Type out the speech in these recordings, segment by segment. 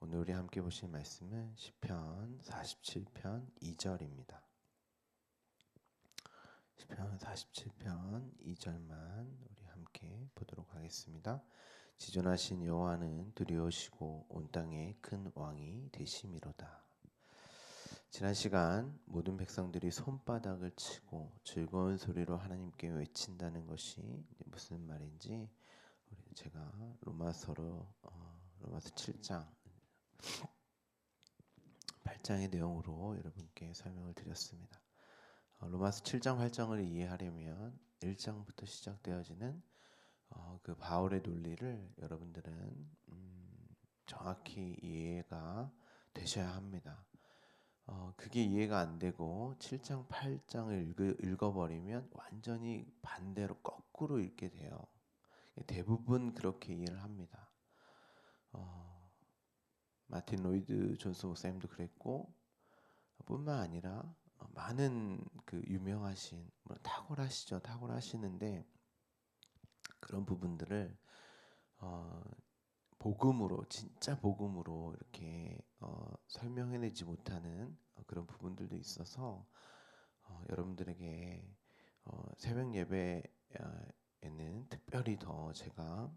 오늘 우리 함께 보실 말씀은 시편 47편 2절입니다. 시편 47편 2절만 우리 함께 보도록 하겠습니다. 지존하신 여호와는 두려우시고 온 땅에 큰 왕이 되심이로다. 지난 시간 모든 백성들이 손바닥을 치고 즐거운 소리로 하나님께 외친다는 것이 무슨 말인지 제가 로마서 7장 8장의 내용으로 여러분께 설명을 드렸습니다. 로마서 7장 8장을 이해하려면 1장부터 시작되어지는 그 바울의 논리를 여러분들은 정확히 이해가 되셔야 합니다. 그게 이해가 안 되고 7장 8장을 읽어버리면 완전히 반대로 거꾸로 읽게 돼요. 대부분 그렇게 이해를 합니다. 마틴 로이드 존스 목사님도 그랬고 뿐만 아니라 많은 그 유명하신 물론 탁월하시는데 그런 부분들을 복음으로 진짜 복음으로 이렇게 설명해내지 못하는 그런 부분들도 있어서 여러분들에게 새벽 예배에는 특별히 더 제가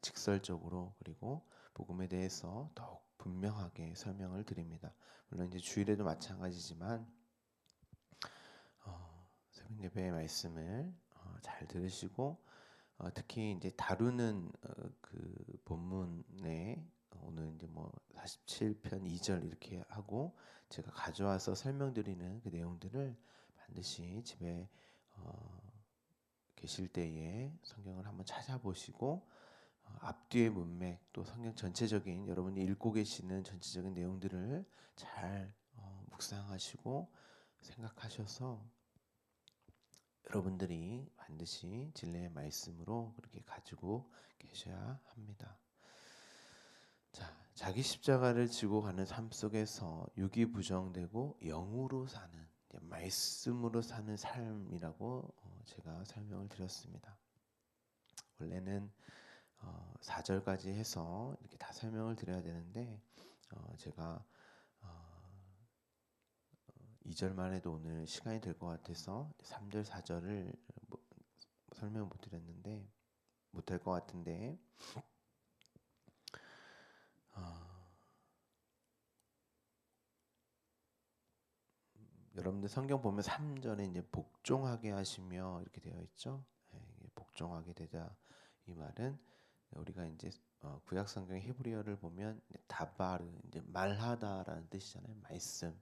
직설적으로 그리고 복음에 대해서 더욱 분명하게 설명을 드립니다. 물론 이제 주일에도 마찬가지지만 새벽 예배의 말씀을 잘 들으시고 특히 이제 다루는 그 본문에 오늘 이제 뭐 47편 2절 이렇게 하고 제가 가져와서 설명드리는 그 내용들을 반드시 집에 계실 때에 성경을 한번 찾아보시고 앞뒤의 문맥 또 성경 전체적인 여러분이 읽고 계시는 전체적인 내용들을 잘 묵상하시고 생각하셔서 여러분들이 반드시 진리의 말씀으로 그렇게 가지고 계셔야 합니다. 자, 자기 십자가를 지고 가는 삶 속에서 육이 부정되고 영으로 사는 말씀으로 사는 삶이라고 제가 설명을 드렸습니다. 원래는 4절까지 해서 이렇게 다 설명을 드려야 되는데 제가 2절만 해도 오늘 시간이 될 것 같아서 3절, 4절을 설명을 못 드렸는데 못할 것 같은데 여러분들 성경 보면 3절에 이제 복종하게 하시며 이렇게 되어 있죠. 복종하게 되자 이 말은 우리가 이제 구약 성경 히브리어를 보면 다바르 이제 말하다라는 뜻이잖아요. 말씀.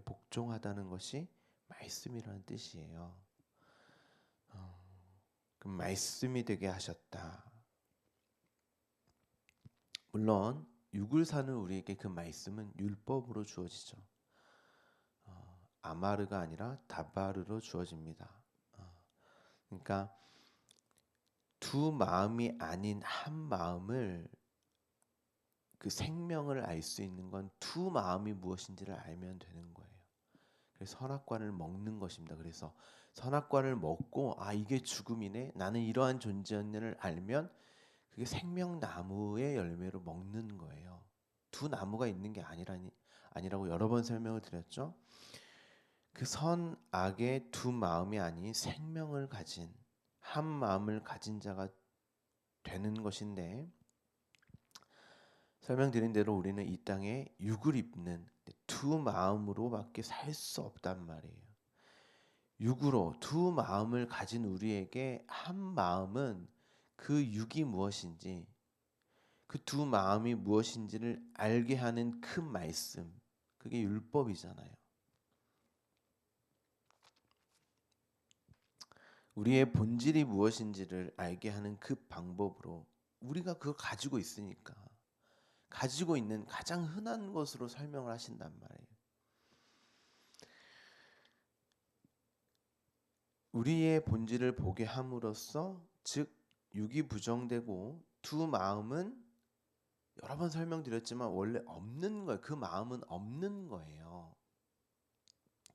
복종하다는 것이 말씀이라는 뜻이에요. 그럼 말씀이 되게 하셨다. 물론 육을 사는 우리에게 그 말씀은 율법으로 주어지죠. 아마르가 아니라 다바르로 주어집니다. 그러니까 두 마음이 아닌 한 마음을 그 생명을 알 수 있는 건 두 마음이 무엇인지를 알면 되는 거예요. 그래서 선악과를 먹는 것입니다. 그래서 선악과를 먹고 이게 죽음이네. 나는 이러한 존재였는를 알면 그게 생명나무의 열매로 먹는 거예요. 두 나무가 있는 게 아니라고 여러 번 설명을 드렸죠. 그 선악의 두 마음이 아닌 생명을 가진 한 마음을 가진 자가 되는 것인데 설명드린 대로 우리는 이 땅에 육을 입는 두 마음으로밖에 살 수 없단 말이에요. 육으로 두 마음을 가진 우리에게 한 마음은 그 육이 무엇인지 그 두 마음이 무엇인지를 알게 하는 그 말씀, 그게 율법이잖아요. 우리의 본질이 무엇인지를 알게 하는 그 방법으로 우리가 그걸 가지고 있으니까 가지고 있는 가장 흔한 것으로 설명을 하신단 말이에요. 우리의 본질을 보게 함으로써 즉 육이 부정되고 두 마음은 여러 번 설명드렸지만 원래 없는 거예요. 그 마음은 없는 거예요.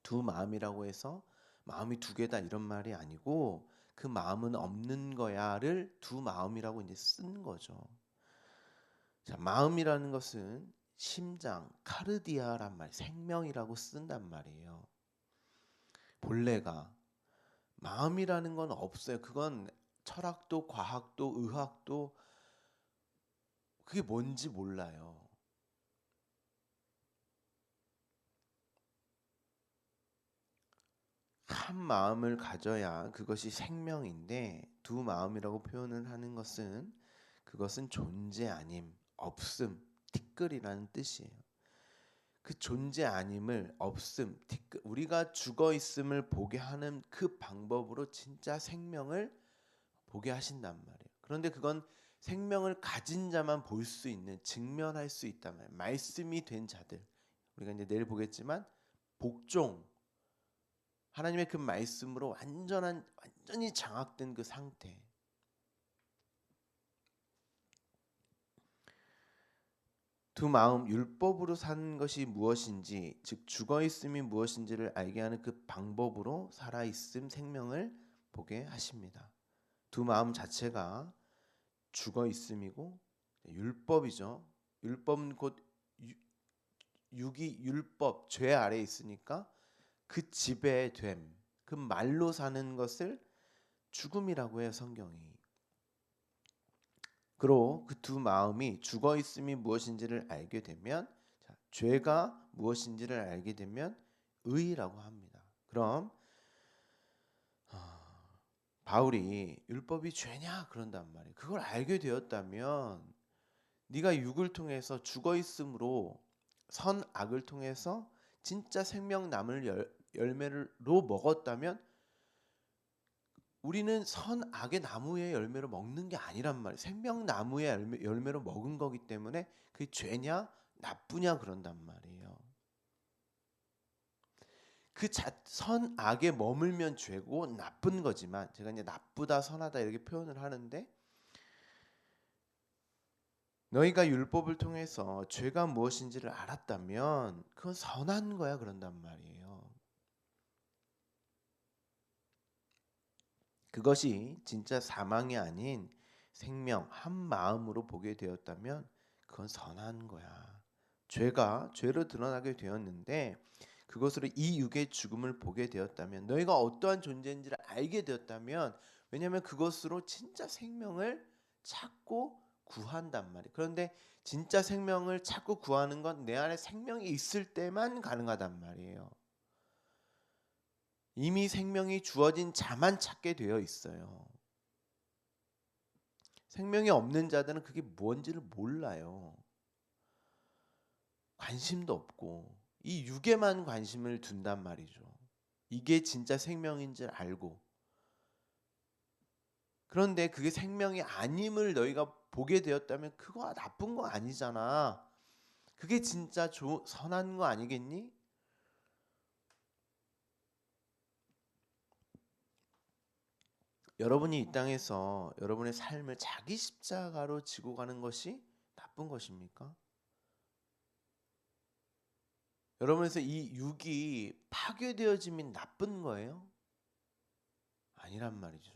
두 마음이라고 해서 마음이 두 개다 이런 말이 아니고 그 마음은 없는 거야를 두 마음이라고 이제 쓴 거죠. 자, 마음이라는 것은 심장, 카르디아란 말, 생명이라고 쓴단 말이에요. 본래가 마음이라는 건 없어요. 그건 철학도 과학도 의학도 그게 뭔지 몰라요. 한 마음을 가져야 그것이 생명인데 두 마음이라고 표현을 하는 것은 그것은 존재 아님, 없음, 티끌이라는 뜻이에요. 그 존재 아님을 없음, 티끌, 우리가 죽어 있음을 보게 하는 그 방법으로 진짜 생명을 보게 하신단 말이에요. 그런데 그건 생명을 가진 자만 볼 수 있는, 직면할 수 있단 말이에요. 말씀이 된 자들. 우리가 이제 내일 보겠지만 복종, 하나님의 그 말씀으로 완전히 장악된 그 상태. 두 마음, 율법으로 사는 것이 무엇인지, 즉 죽어 있음이 무엇인지를 알게 하는 그 방법으로 살아 있음, 생명을 보게 하십니다. 두 마음 자체가 죽어 있음이고 율법이죠. 율법은 곧 육이 율법, 죄 아래에 있으니까 그 지배됨, 그 말로 사는 것을 죽음이라고 해요, 성경이. 그로 그 두 마음이 죽어 있음이 무엇인지를 알게 되면, 자, 죄가 무엇인지를 알게 되면 의라고 합니다. 그럼 바울이 율법이 죄냐 그런단 말이에요. 그걸 알게 되었다면 네가 육을 통해서 죽어 있음으로 선악을 통해서 진짜 생명 남을 열매로 먹었다면 우리는 선악의 나무의 열매로 먹는 게 아니란 말이에요. 생명 나무의 열매로 먹은 거기 때문에 그게 죄냐 나쁘냐 그런단 말이에요. 그 선악에 머물면 죄고 나쁜 거지만, 제가 이제 나쁘다 선하다 이렇게 표현을 하는데, 너희가 율법을 통해서 죄가 무엇인지를 알았다면 그건 선한 거야 그런단 말이에요. 그것이 진짜 사망이 아닌 생명 한 마음으로 보게 되었다면 그건 선한 거야. 죄가 죄로 드러나게 되었는데 그것으로 이 육의 죽음을 보게 되었다면, 너희가 어떠한 존재인지를 알게 되었다면, 왜냐하면 그것으로 진짜 생명을 찾고 구한단 말이에요. 그런데 진짜 생명을 찾고 구하는 건 내 안에 생명이 있을 때만 가능하단 말이에요. 이미 생명이 주어진 자만 찾게 되어 있어요. 생명이 없는 자들은 그게 뭔지를 몰라요. 관심도 없고 이 육에만 관심을 둔단 말이죠. 이게 진짜 생명인 줄 알고. 그런데 그게 생명이 아님을 너희가 보게 되었다면 그거 나쁜 거 아니잖아. 그게 진짜 선한 거 아니겠니? 여러분이 이 땅에서 여러분의 삶을 자기 십자가로 지고 가는 것이 나쁜 것입니까? 여러분에서 이 육이 파괴되어짐이 나쁜 거예요? 아니란 말이죠.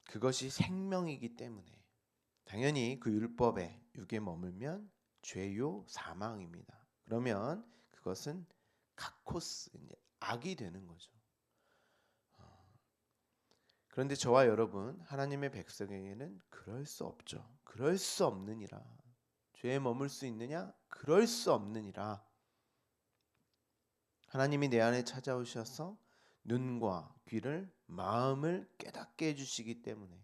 그것이 생명이기 때문에 당연히 그 율법에 육에 머물면 죄요 사망입니다. 그러면 그것은 카코스, 이제 악이 되는 거죠. 그런데 저와 여러분 하나님의 백성에게는 그럴 수 없죠. 그럴 수 없느니라. 죄에 머물 수 있느냐? 그럴 수 없느니라. 하나님이 내 안에 찾아오셔서 눈과 귀를 마음을 깨닫게 해주시기 때문에,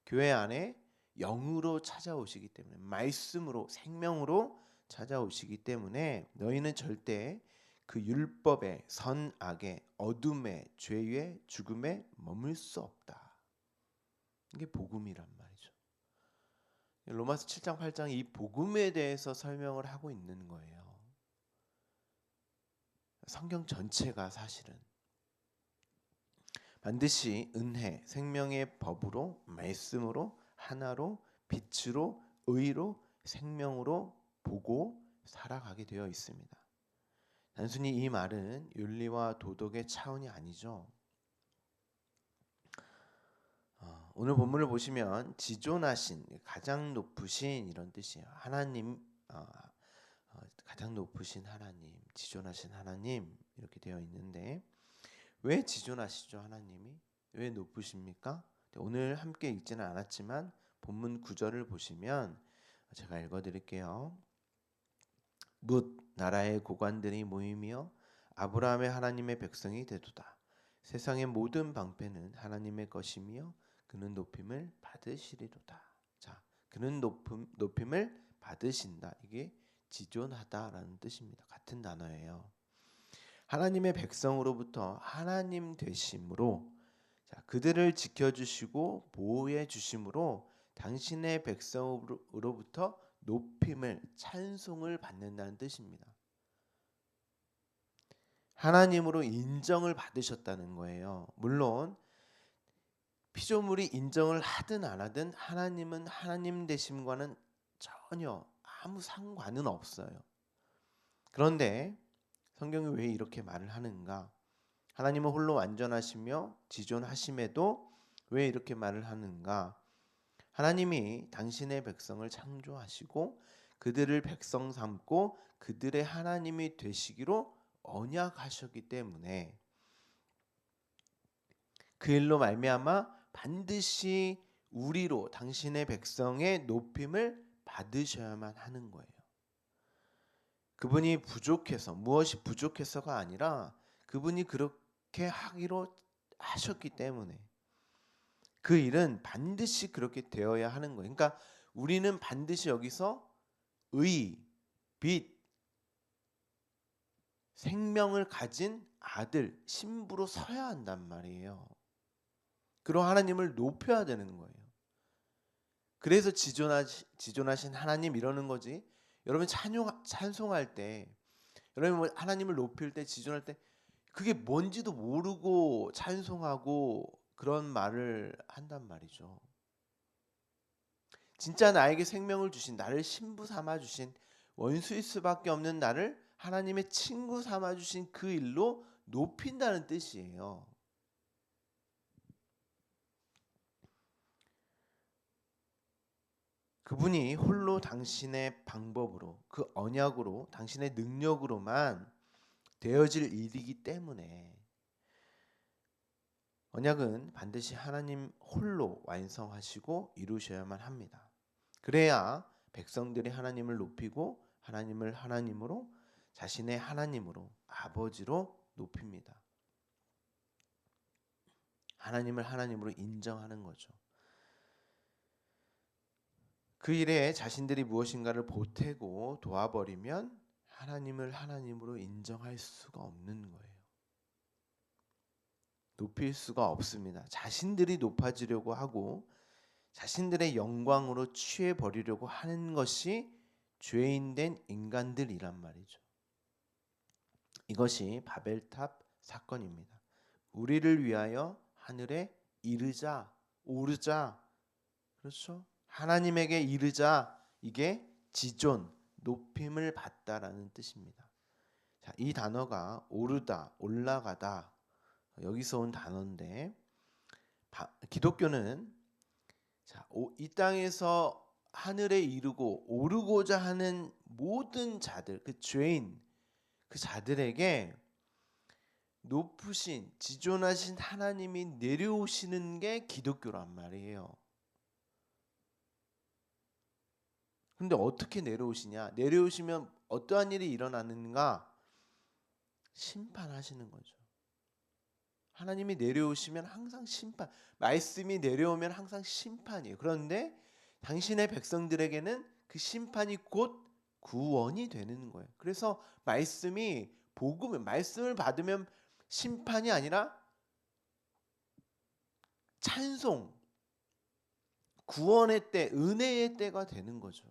교회 안에 영으로 찾아오시기 때문에, 말씀으로 생명으로 찾아오시기 때문에 너희는 절대 그 율법의 선악의 어둠의 죄의 죽음에 머물 수 없다. 이게 복음이란 말이죠. 로마서 7장 8장 이 복음에 대해서 설명을 하고 있는 거예요. 성경 전체가 사실은 반드시 은혜, 생명의 법으로, 말씀으로, 하나로, 빛으로, 의로, 생명으로 보고 살아가게 되어 있습니다. 단순히 이 말은 윤리와 도덕의 차원이 아니죠. 오늘 본문을 보시면 지존하신, 가장 높으신 이런 뜻이에요. 하나님, 가장 높으신 하나님, 지존하신 하나님 이렇게 되어 있는데, 왜 지존하시죠? 하나님이 왜 높으십니까? 오늘 함께 읽지는 않았지만 본문 9절을 보시면 제가 읽어드릴게요. 뭇 나라의 고관들이 모이며 아브라함의 하나님의 백성이 되도다. 세상의 모든 방패는 하나님의 것이며 그는 높임을 받으시리로다. 자, 그는 높임을 받으신다. 이게 지존하다라는 뜻입니다. 같은 단어예요. 하나님의 백성으로부터 하나님 되심으로, 자, 그들을 지켜주시고 보호해 주심으로 당신의 백성으로부터 높임을, 찬송을 받는다는 뜻입니다. 하나님으로 인정을 받으셨다는 거예요. 물론 피조물이 인정을 하든 안 하든 하나님은 하나님 되심과는 전혀 아무 상관은 없어요. 그런데 성경이 왜 이렇게 말을 하는가? 하나님은 홀로 완전하시며 지존하심에도 왜 이렇게 말을 하는가? 하나님이 당신의 백성을 창조하시고 그들을 백성 삼고 그들의 하나님이 되시기로 언약하셨기 때문에 그 일로 말미암아 반드시 우리로 당신의 백성의 높임을 받으셔야만 하는 거예요. 그분이 부족해서, 무엇이 부족해서가 아니라 그분이 그렇게 하기로 하셨기 때문에 그 일은 반드시 그렇게 되어야 하는 거예요. 그러니까 우리는 반드시 여기서 의, 빛, 생명을 가진 아들, 신부로 서야 한단 말이에요. 그런 하나님을 높여야 되는 거예요. 그래서 지존하신 하나님 이러는 거지. 여러분 찬송할 때, 여러분 하나님을 높일 때, 지존할 때 그게 뭔지도 모르고 찬송하고 그런 말을 한단 말이죠. 진짜 나에게 생명을 주신, 나를 신부 삼아 주신, 원수일 수밖에 없는 나를 하나님의 친구 삼아 주신 그 일로 높인다는 뜻이에요. 그분이 홀로 당신의 방법으로, 그 언약으로, 당신의 능력으로만 되어질 일이기 때문에 언약은 반드시 하나님 홀로 완성하시고 이루셔야만 합니다. 그래야 백성들이 하나님을 높이고 하나님을 하나님으로, 자신의 하나님으로, 아버지로 높입니다. 하나님을 하나님으로 인정하는 거죠. 그 일에 자신들이 무엇인가를 보태고 도와버리면 하나님을 하나님으로 인정할 수가 없는 거예요. 높일 수가 없습니다. 자신들이 높아지려고 하고 자신들의 영광으로 취해버리려고 하는 것이 죄인된 인간들이란 말이죠. 이것이 바벨탑 사건입니다. 우리를 위하여 하늘에 이르자, 오르자, 그렇죠? 하나님에게 이르자, 이게 지존, 높임을 받다라는 뜻입니다. 자, 이 단어가 오르다, 올라가다, 여기서 온 단어인데, 기독교는 이 땅에서 하늘에 이르고 오르고자 하는 모든 자들, 그 죄인, 그 자들에게 높으신, 지존하신 하나님이 내려오시는 게 기독교란 말이에요. 근데 어떻게 내려오시냐? 내려오시면 어떠한 일이 일어나는가? 심판하시는 거죠. 하나님이 내려오시면 항상 심판, 말씀이 내려오면 항상 심판이에요. 그런데 당신의 백성들에게는 그 심판이 곧 구원이 되는 거예요. 그래서 말씀이 복음을, 말씀을 받으면 심판이 아니라 찬송, 구원의 때, 은혜의 때가 되는 거죠.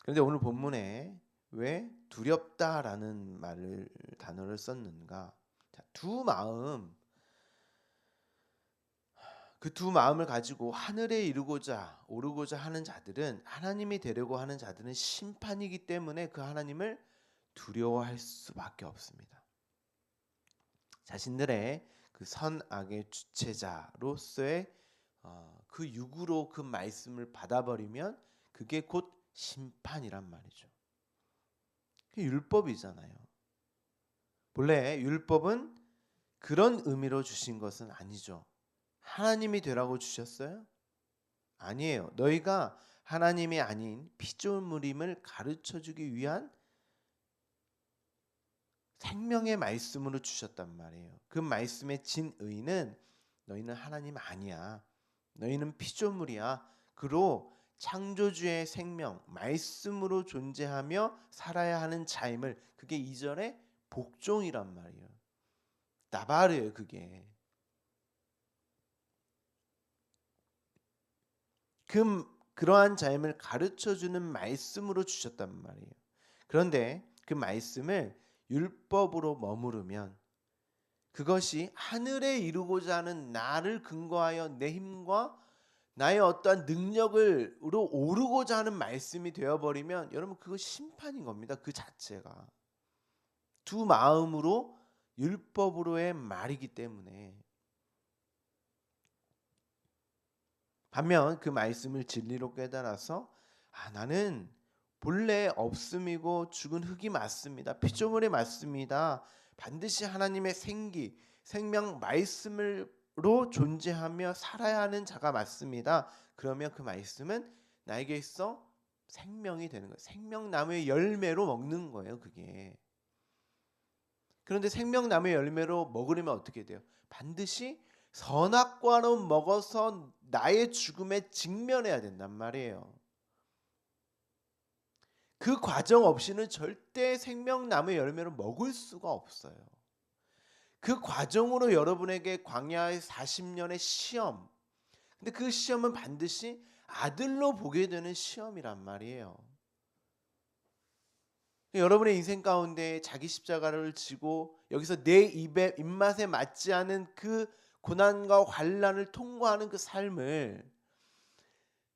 그런데 오늘 본문에 왜 두렵다라는 단어를 썼는가? 자, 그 두 마음을 가지고 하늘에 이르고자 오르고자 하는 자들은, 하나님이 되려고 하는 자들은 심판이기 때문에 그 하나님을 두려워할 수밖에 없습니다. 자신들의 그 그 선악의 주체자로서의 그 육으로 그 말씀을 받아버리면 그게 곧 심판이란 말이죠. 그게 율법이잖아요. 본래 율법은 그런 의미로 주신 것은 아니죠. 하나님이 되라고 주셨어요? 아니에요. 너희가 하나님이 아닌 피조물임을 가르쳐주기 위한 생명의 말씀으로 주셨단 말이에요. 그 말씀의 진의는 너희는 하나님 아니야. 너희는 피조물이야. 그로 창조주의 생명, 말씀으로 존재하며 살아야 하는 자임을, 그게 2절의 복종이란 말이에요. 나바르예요, 그게. 그러한 자임을 가르쳐주는 말씀으로 주셨단 말이에요. 그런데 그 말씀을 율법으로 머무르면 그것이 하늘에 이루고자 하는 나를 근거하여 내 힘과 나의 어떠한 능력으로 오르고자 하는 말씀이 되어버리면 여러분 그거 심판인 겁니다. 그 자체가. 두 마음으로 율법으로의 말이기 때문에. 반면 그 말씀을 진리로 깨달아서 나는 본래 없음이고 죽은 흙이 맞습니다. 피조물이 맞습니다. 반드시 하나님의 생명 말씀으로 존재하며 살아야 하는 자가 맞습니다. 그러면 그 말씀은 나에게 있어 생명이 되는 거예요. 생명나무의 열매로 먹는 거예요, 그게. 그런데 생명나무의 열매로 먹으려면 어떻게 돼요? 반드시 선악과로 먹어서 나의 죽음에 직면해야 된단 말이에요. 그 과정 없이는 절대 생명나무의 열매를 먹을 수가 없어요. 그 과정으로 여러분에게 광야의 40년의 시험, 근데 그 시험은 반드시 아들로 보게 되는 시험이란 말이에요. 여러분의 인생 가운데 자기 십자가를 지고 여기서 내 입맛에 맞지 않은 그 고난과 환난을 통과하는 그 삶을,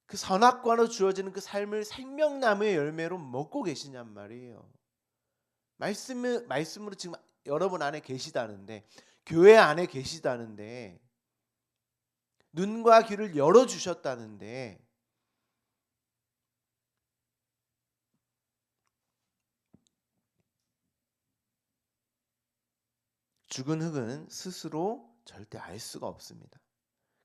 그 선악과로 주어지는 그 삶을 생명나무의 열매로 먹고 계시냔 말이에요. 말씀으로 지금 여러분 안에 계시다는데, 교회 안에 계시다는데, 눈과 귀를 열어주셨다는데, 죽은 흙은 스스로 절대 알 수가 없습니다.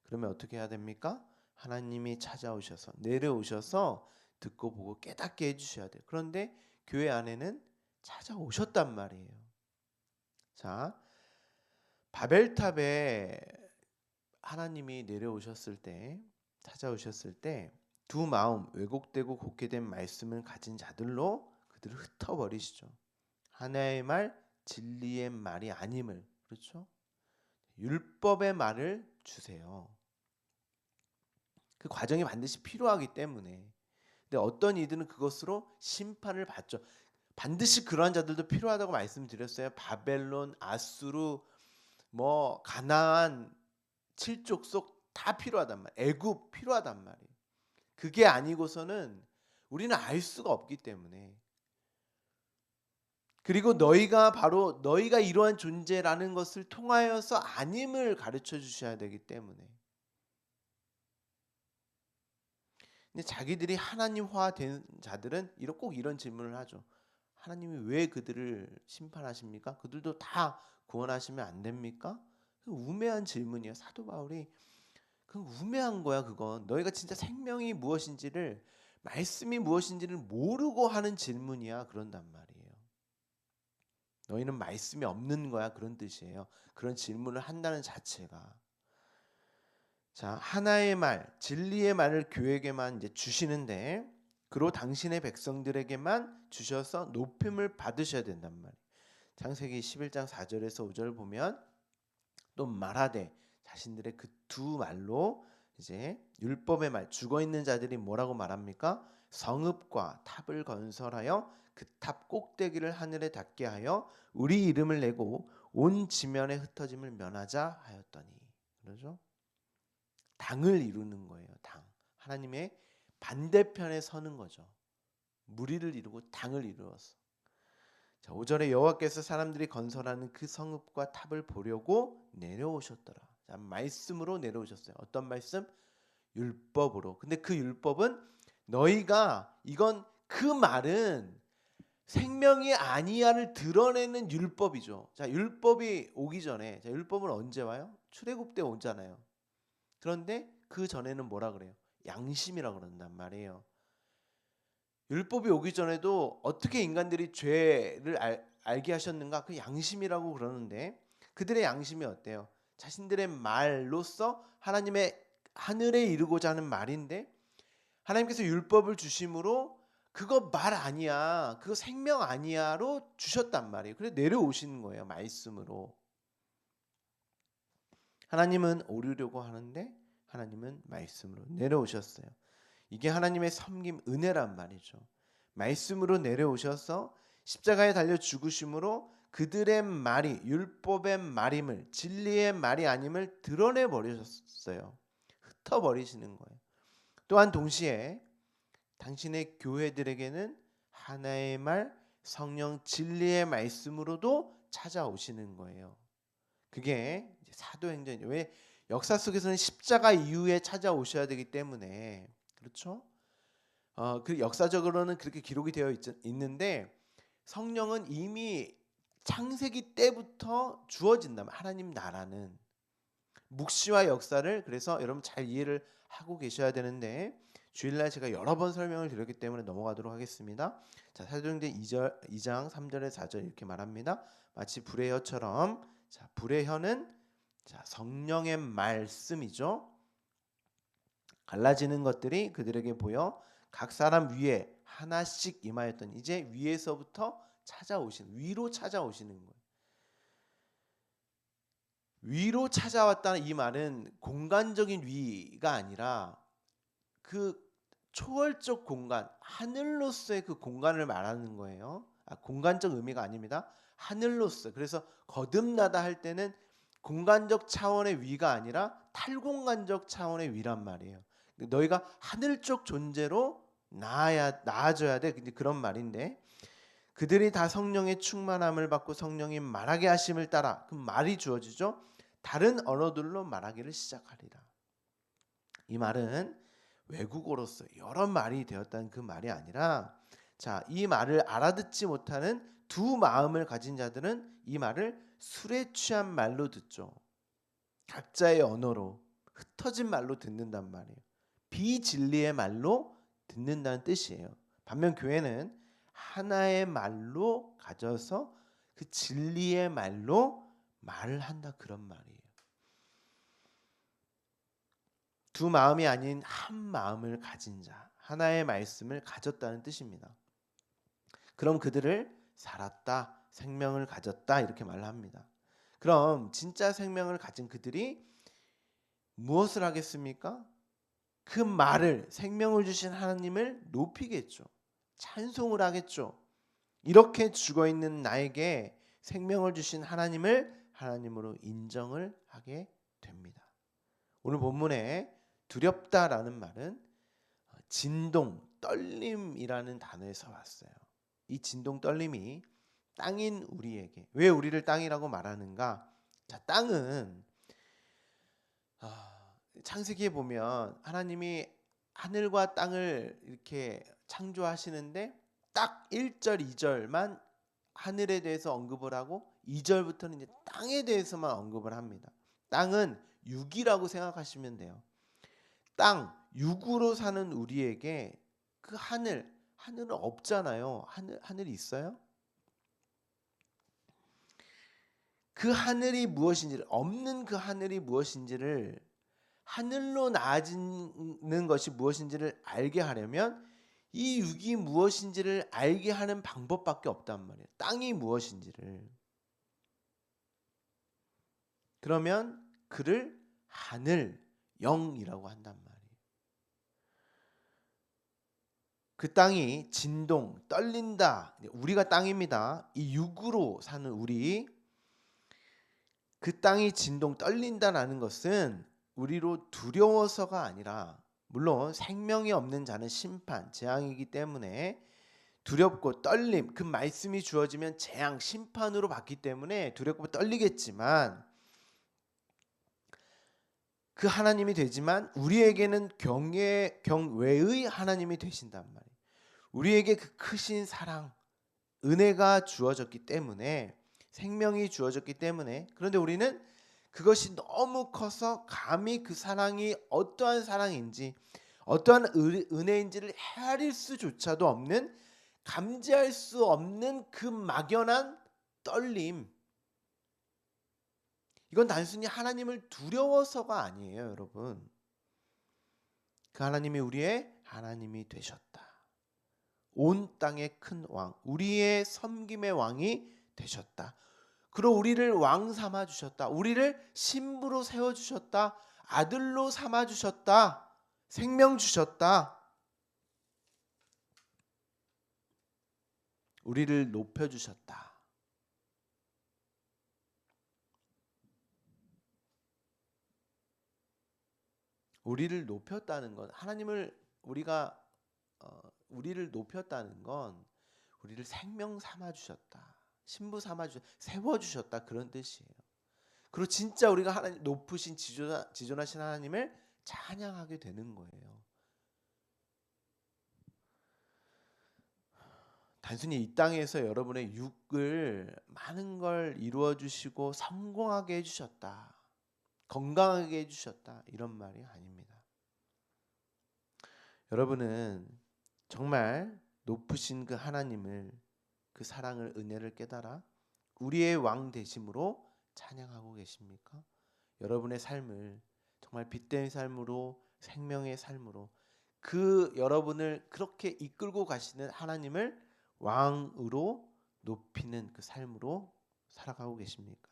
그러면 어떻게 해야 됩니까? 하나님이 찾아오셔서 내려오셔서 듣고 보고 깨닫게 해주셔야 돼요. 그런데 교회 안에는 찾아오셨단 말이에요. 자, 바벨탑에 하나님이 내려오셨을 때, 찾아오셨을 때 두 마음, 왜곡되고 곡해된 말씀을 가진 자들로 그들을 흩어버리시죠. 하나의 말, 진리의 말이 아님을, 그렇죠? 율법의 말을 주세요. 그 과정이 반드시 필요하기 때문에. 근데 어떤 이들은 그것으로 심판을 받죠. 반드시 그러한 자들도 필요하다고 말씀드렸어요. 바벨론, 아수르, 가나안, 칠족속 다 필요하단 말이에요. 애굽 필요하단 말이에요. 그게 아니고서는 우리는 알 수가 없기 때문에. 그리고 너희가 이러한 존재라는 것을 통하여서 아님을 가르쳐 주셔야 되기 때문에. 근데 자기들이 하나님화된 자들은 꼭 이런 질문을 하죠. 하나님이 왜 그들을 심판하십니까? 그들도 다 구원하시면 안 됩니까? 우매한 질문이에요. 사도 바울이 그건 우매한 거야. 그건 너희가 진짜 생명이 무엇인지를, 말씀이 무엇인지를 모르고 하는 질문이야. 그런단 말이에요. 너희는 말씀이 없는 거야. 그런 뜻이에요. 그런 질문을 한다는 자체가. 자, 하나의 말, 진리의 말을 교회에게만 이제 주시는데, 그로 당신의 백성들에게만 주셔서 높임을 받으셔야 된단 말이에요. 창세기 11장 4절에서 5절 보면 또 말하되, 자신들의 그 두 말로 이제 율법의 말, 죽어 있는 자들이 뭐라고 말합니까? 성읍과 탑을 건설하여 그 탑 꼭대기를 하늘에 닿게 하여 우리 이름을 내고 온 지면에 흩어짐을 면하자 하였더니. 그러죠? 당을 이루는 거예요. 당. 하나님의 반대편에 서는 거죠. 무리를 이루고 당을 이루었어. 자, 5절에 여호와께서 사람들이 건설하는 그 성읍과 탑을 보려고 내려오셨더라. 자, 말씀으로 내려오셨어요. 어떤 말씀? 율법으로. 근데 그 율법은 너희가 이건 그 말은 생명이 아니야를 드러내는 율법이죠. 자, 율법이 오기 전에, 자, 율법은 언제 와요? 출애굽 때 오잖아요. 그런데 그 전에는 뭐라 그래요? 양심이라 그런단 말이에요. 율법이 오기 전에도 어떻게 인간들이 죄를 알게 하셨는가? 그 양심이라고 그러는데 그들의 양심이 어때요? 자신들의 말로써 하나님의 하늘에 이르고자 하는 말인데 하나님께서 율법을 주심으로 그거 말 아니야, 그거 생명 아니야로 주셨단 말이에요. 그래서 내려오시는 거예요, 말씀으로. 하나님은 오르려고 하는데 하나님은 말씀으로 내려오셨어요. 이게 하나님의 섬김 은혜란 말이죠. 말씀으로 내려오셔서 십자가에 달려 죽으심으로 그들의 말이 율법의 말임을, 진리의 말이 아님을 드러내 버리셨어요. 흩어 버리시는 거예요. 또한 동시에 당신의 교회들에게는 하나의 말, 성령 진리의 말씀으로도 찾아오시는 거예요. 그게 사도행전이죠. 왜? 역사 속에서는 십자가 이후에 찾아오셔야 되기 때문에, 그렇죠? 그 역사적으로는 그렇게 기록이 되어 있는데 성령은 이미 창세기 때부터 주어진다. 하나님 나라는 묵시와 역사를 그래서 여러분 잘 이해를 하고 계셔야 되는데 주일날 제가 여러 번 설명을 드렸기 때문에 넘어가도록 하겠습니다. 자, 사도행전 2장 3절에 4절 이렇게 말합니다. 마치 불의 혀처럼, 자, 불의 혀는 자, 성령의 말씀이죠. 갈라지는 것들이 그들에게 보여 각 사람 위에 하나씩 임하였더니 이제 위에서부터 찾아오시는, 위로 찾아오시는 거예요. 위로 찾아왔다는 이 말은 공간적인 위가 아니라 그 초월적 공간, 하늘로서의 그 공간을 말하는 거예요. 공간적 의미가 아닙니다. 하늘로서. 그래서 거듭나다 할 때는 공간적 차원의 위가 아니라 탈공간적 차원의 위란 말이에요. 너희가 하늘적 존재로 나아져야 돼. 그런 말인데 그들이 다 성령의 충만함을 받고 성령이 말하게 하심을 따라 그 말이 주어지죠. 다른 언어들로 말하기를 시작하리라. 이 말은 외국어로서 여러 말이 되었다는 그 말이 아니라 자, 이 말을 알아듣지 못하는 두 마음을 가진 자들은 이 말을 술에 취한 말로 듣죠. 각자의 언어로 흩어진 말로 듣는단 말이에요. 비진리의 말로 듣는다는 뜻이에요. 반면 교회는 하나의 말로 가져서 그 진리의 말로 말을 한다 그런 말이에요. 두 마음이 아닌 한 마음을 가진 자, 하나의 말씀을 가졌다는 뜻입니다. 그럼 그들을 살았다, 생명을 가졌다 이렇게 말을 합니다. 그럼 진짜 생명을 가진 그들이 무엇을 하겠습니까? 그 말을, 생명을 주신 하나님을 높이겠죠. 찬송을 하겠죠. 이렇게 죽어있는 나에게 생명을 주신 하나님을 하나님으로 인정을 하게 됩니다. 오늘 본문에 두렵다라는 말은 진동, 떨림이라는 단어에서 왔어요. 이 진동, 떨림이 땅인 우리에게, 왜 우리를 땅이라고 말하는가? 자, 땅은 창세기에 보면 하나님이 하늘과 땅을 이렇게 창조하시는데 딱 1절, 2절만 하늘에 대해서 언급을 하고 2절부터는 이제 땅에 대해서만 언급을 합니다. 땅은 육이라고 생각하시면 돼요. 땅, 육으로 사는 우리에게 그 하늘은 없잖아요. 하늘이 있어요? 그 하늘이 무엇인지를, 없는 그 하늘이 무엇인지를, 하늘로 나아지는 것이 무엇인지를 알게 하려면 이 육이 무엇인지를 알게 하는 방법밖에 없단 말이에요. 땅이 무엇인지를. 그러면 그를 하늘, 영이라고 한단 말이에요. 그 땅이 진동, 떨린다. 우리가 땅입니다. 이 육으로 사는 우리, 그 땅이 진동, 떨린다라는 것은 우리로 두려워서가 아니라, 물론 생명이 없는 자는 심판, 재앙이기 때문에 두렵고 떨림, 그 말씀이 주어지면 재앙, 심판으로 받기 때문에 두렵고 떨리겠지만 그 하나님이 되지만 우리에게는 경외의 하나님이 되신단 말이에요. 우리에게 그 크신 사랑, 은혜가 주어졌기 때문에, 생명이 주어졌기 때문에, 그런데 우리는 그것이 너무 커서 감히 그 사랑이 어떠한 사랑인지, 어떠한 은혜인지를 헤아릴 수조차도 없는, 감지할 수 없는 그 막연한 떨림. 이건 단순히 하나님을 두려워서가 아니에요, 여러분. 그 하나님이 우리의 하나님이 되셨다. 온 땅의 큰 왕, 우리의 섬김의 왕이 되셨다. 그리고 우리를 왕 삼아 주셨다. 우리를 신부로 세워 주셨다. 아들로 삼아 주셨다. 생명 주셨다. 우리를 높여 주셨다. 우리를 높였다는 건, 하나님을 우리를 높였다는 건 우리를 생명 삼아 주셨다. 신부 삼아 세워 주셨다, 그런 뜻이에요. 그리고 진짜 우리가 하나님 높으신 지존하신 하나님을 찬양하게 되는 거예요. 단순히 이 땅에서 여러분의 육을 많은 걸 이루어 주시고 성공하게 해 주셨다. 건강하게 해 주셨다. 이런 말이 아닙니다. 여러분은 정말 높으신 그 하나님을, 그 사랑을, 은혜를 깨달아 우리의 왕 되심으로 찬양하고 계십니까? 여러분의 삶을 정말 빛된 삶으로, 생명의 삶으로, 그 여러분을 그렇게 이끌고 가시는 하나님을 왕으로 높이는 그 삶으로 살아가고 계십니까?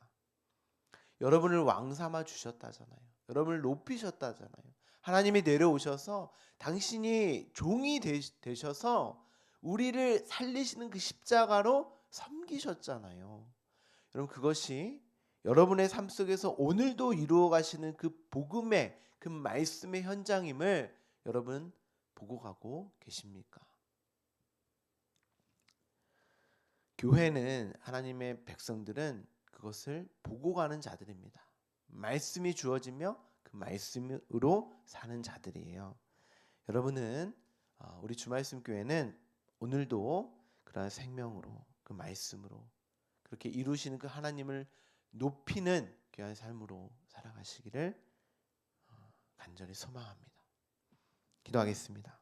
여러분을 왕 삼아 주셨다잖아요. 여러분을 높이셨다잖아요. 하나님이 내려오셔서 당신이 종이 되셔서 우리를 살리시는 그 십자가로 섬기셨잖아요. 여러분, 그것이 여러분의 삶 속에서 오늘도 이루어 가시는 그 복음의, 그 말씀의 현장임을 여러분 보고 가고 계십니까? 교회는, 하나님의 백성들은 그것을 보고 가는 자들입니다. 말씀이 주어지며 그 말씀으로 사는 자들이에요. 여러분은, 우리 주말씀 교회는 오늘도 그러한 생명으로, 그 말씀으로 그렇게 이루시는 그 하나님을 높이는 귀한 삶으로 살아가시기를 간절히 소망합니다. 기도하겠습니다.